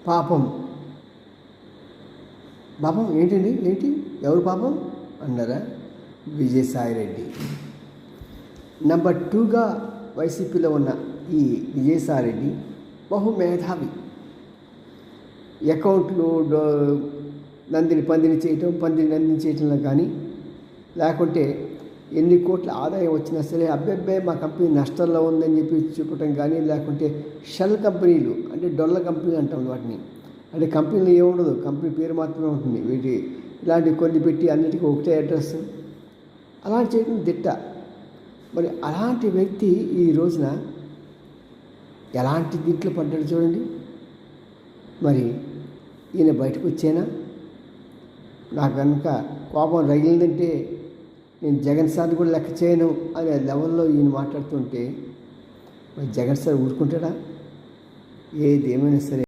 పాపం పాపం ఏంటండి, ఏంటి, ఎవరు పాపం అన్నారా? విజయసాయిరెడ్డి. నెంబర్ 2గా వైసీపీలో ఉన్న ఈ విజయసాయిరెడ్డి బహు మేధావి. అకౌంట్లు నందిని పందిని చేయటం, పందిని నందిని చేయటంలో కానీ, లేకుంటే ఎన్ని కోట్ల ఆదాయం వచ్చినా సరే అబ్బెబ్బే మా కంపెనీ నష్టంలో ఉందని చెప్పి చూపటం కానీ, లేకుంటే షెల్ కంపెనీలు అంటే డొల్ల కంపెనీ అంటాం వాటిని, అంటే కంపెనీలు ఏముండదు, కంపెనీ పేరు మాత్రమే ఉంటుంది. వీటి ఇలాంటివి కొన్ని పెట్టి అన్నిటికీ ఒకటే అడ్రస్, అలాంటి చేయడం దిట్ట. మరి అలాంటి వ్యక్తి ఈ రోజున ఎలాంటి దీంట్లో పడ్డాడు చూడండి. మరి ఈయన బయటకు వచ్చేనా? నాకు కనుక కోపం రగిలిందంటే నేను జగన్ సార్ని కూడా లెక్క చేయను అనే లెవెల్లో ఈయన మాట్లాడుతుంటే మరి జగన్ సార్ ఊరుకుంటాడా? ఏది ఏమైనా సరే